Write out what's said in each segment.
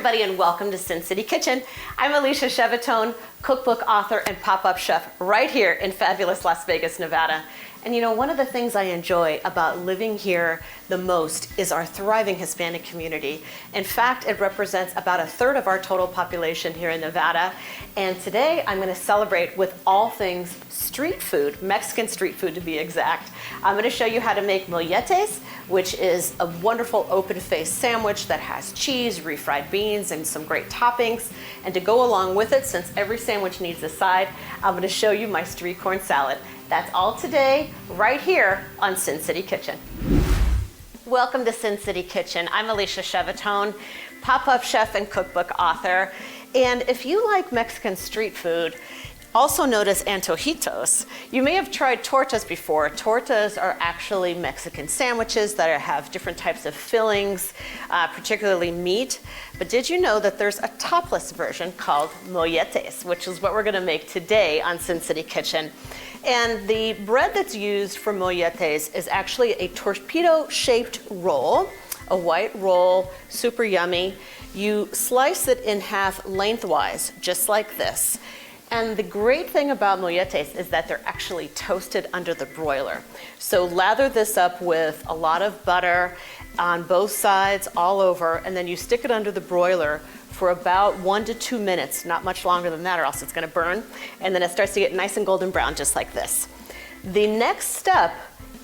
everybody, and welcome to Sin City Kitchen. I'm Alicia Shevetone, cookbook author and pop-up chef right here in fabulous Las Vegas, Nevada. And you know, one of the things I enjoy about living here the most is our thriving Hispanic community. In fact, it represents about a third of our total population here in Nevada. And today I'm going to celebrate with all things street food, Mexican street food to be exact. I'm going to show you how to make molletes, which is a wonderful open-faced sandwich that has cheese, refried beans, and some great toppings. And to go along with it, since every sandwich needs a side, I'm going to show you my street corn salad. That's all today, right here on Sin City Kitchen. Welcome to Sin City Kitchen. I'm Alicia Shevetone, pop-up chef and cookbook author. And if you like Mexican street food, also known as antojitos, you may have tried tortas before. Tortas are actually Mexican sandwiches that have different types of fillings, particularly meat. But did you know that there's a topless version called molletes, which is what we're gonna make today on Sin City Kitchen. And the bread that's used for molletes is actually a torpedo-shaped roll, a white roll, super yummy. You slice it in half lengthwise, just like this. And the great thing about molletes is that they're actually toasted under the broiler. So lather this up with a lot of butter on both sides, all over, and then you stick it under the broiler for about 1 to 2 minutes, not much longer than that or else it's gonna burn. And then it starts to get nice and golden brown, just like this. The next step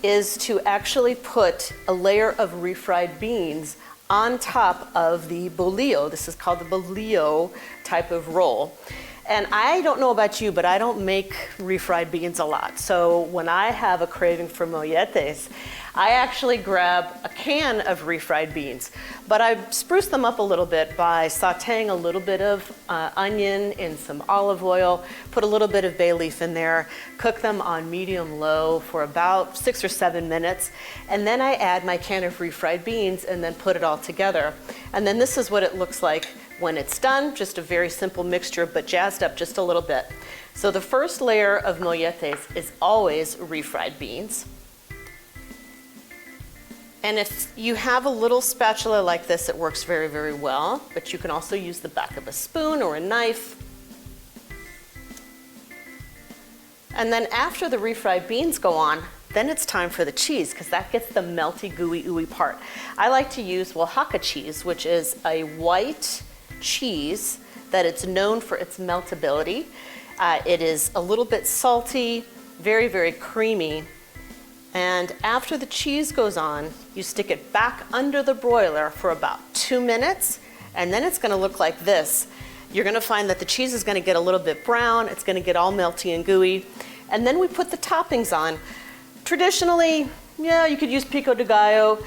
is to actually put a layer of refried beans on top of the bolillo. This is called the bolillo type of roll. And I don't know about you, but I don't make refried beans a lot. So when I have a craving for molletes, I actually grab a can of refried beans. But I spruce them up a little bit by sauteing a little bit of onion in some olive oil, put a little bit of bay leaf in there, cook them on medium-low for about 6 or 7 minutes. And then I add my can of refried beans and then put it all together. And then this is what it looks like when it's done, just a very simple mixture, but jazzed up just a little bit. So the first layer of molletes is always refried beans. And if you have a little spatula like this, it works very, very well, but you can also use the back of a spoon or a knife. And then after the refried beans go on, then it's time for the cheese, because that gets the melty, gooey, ooey part. I like to use Oaxaca cheese, which is a white cheese that it's known for its meltability. It is a little bit salty, very, very creamy. And after the cheese goes on, you stick it back under the broiler for about 2 minutes, and then it's gonna look like this. You're gonna find that the cheese is gonna get a little bit brown, it's gonna get all melty and gooey, and then we put the toppings on. Traditionally, yeah, you could use pico de gallo,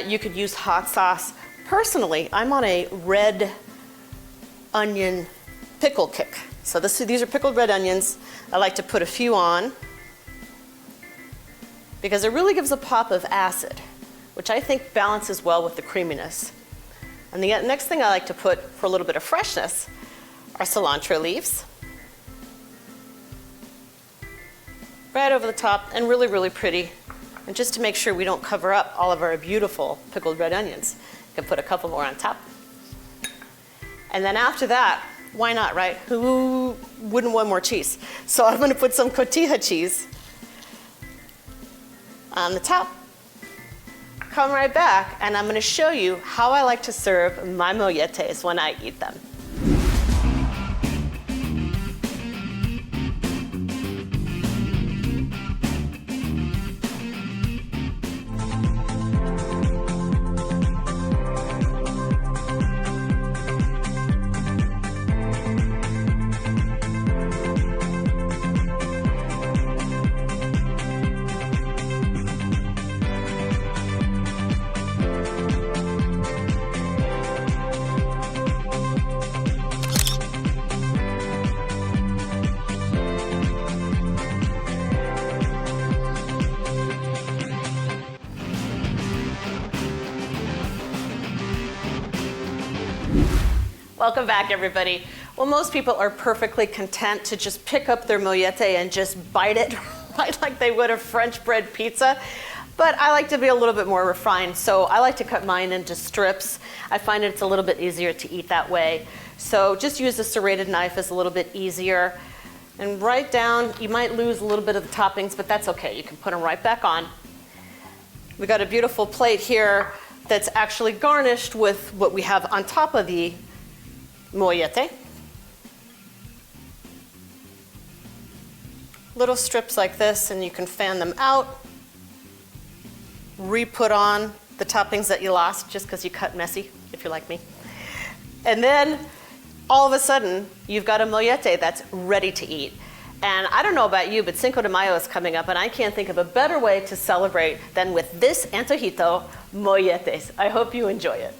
you could use hot sauce. Personally, I'm on a red onion pickle kick. So these are pickled red onions. I like to put a few on because it really gives a pop of acid, which I think balances well with the creaminess. And the next thing I like to put for a little bit of freshness are cilantro leaves. Right over the top, and really, really pretty. And just to make sure we don't cover up all of our beautiful pickled red onions, you can put a couple more on top. And then after that, why not, right? Who wouldn't want more cheese? So I'm gonna put some cotija cheese on the top. Come right back, and I'm gonna show you how I like to serve my molletes when I eat them. Welcome back, everybody. Well, most people are perfectly content to just pick up their mollete and just bite it right like they would a French bread pizza. but I like to be a little bit more refined, so I like to cut mine into strips. I find it's a little bit easier to eat that way. So just use a serrated knife, is a little bit easier. And right down, you might lose a little bit of the toppings, but that's okay. You can put them right back on. We got a beautiful plate here that's actually garnished with what we have on top of the mollete. Little strips like this, and you can fan them out. Re-put on the toppings that you lost just because you cut messy, if you're like me. And then all of a sudden, you've got a mollete that's ready to eat. And I don't know about you, but Cinco de Mayo is coming up, and I can't think of a better way to celebrate than with this antojito, molletes. I hope you enjoy it.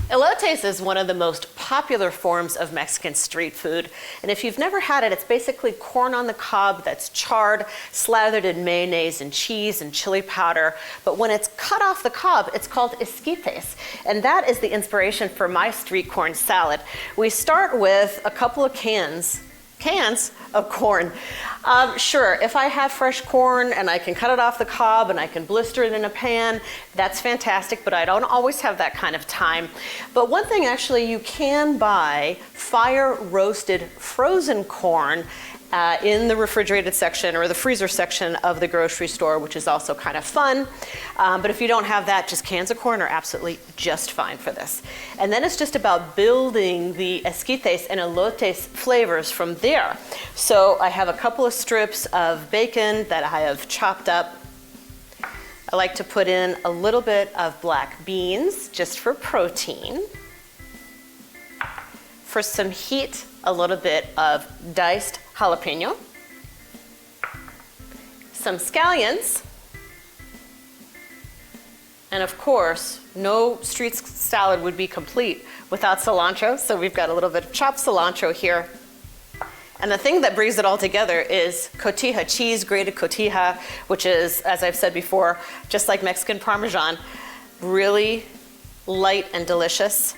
Elotes is one of the most popular forms of Mexican street food. And if you've never had it, it's basically corn on the cob that's charred, slathered in mayonnaise and cheese and chili powder. But when it's cut off the cob, it's called esquites. And that is the inspiration for my street corn salad. We start with a couple of cans of corn. Sure, if I have fresh corn and I can cut it off the cob and I can blister it in a pan, that's fantastic, but I don't always have that kind of time. But one thing actually, you can buy fire roasted frozen corn in the refrigerated section or the freezer section of the grocery store, which is also kind of fun. But if you don't have that, just cans of corn are absolutely just fine for this. And then it's just about building the esquites and elotes flavors from there. So I have a couple of strips of bacon that I have chopped up. I like to put in a little bit of black beans just for protein. For some heat, a little bit of diced jalapeno, some scallions, and of course, no street salad would be complete without cilantro, so we've got a little bit of chopped cilantro here. And the thing that brings it all together is cotija, cheese, grated cotija, which is, as I've said before, just like Mexican Parmesan, really light and delicious.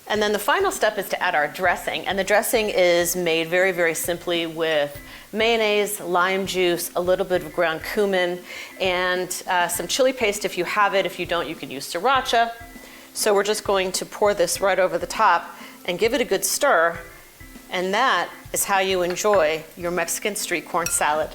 And then the final step is to add our dressing. And the dressing is made very, very simply with mayonnaise, lime juice, a little bit of ground cumin, and some chili paste if you have it. If you don't, you can use sriracha. So we're just going to pour this right over the top and give it a good stir. And that is how you enjoy your Mexican street corn salad.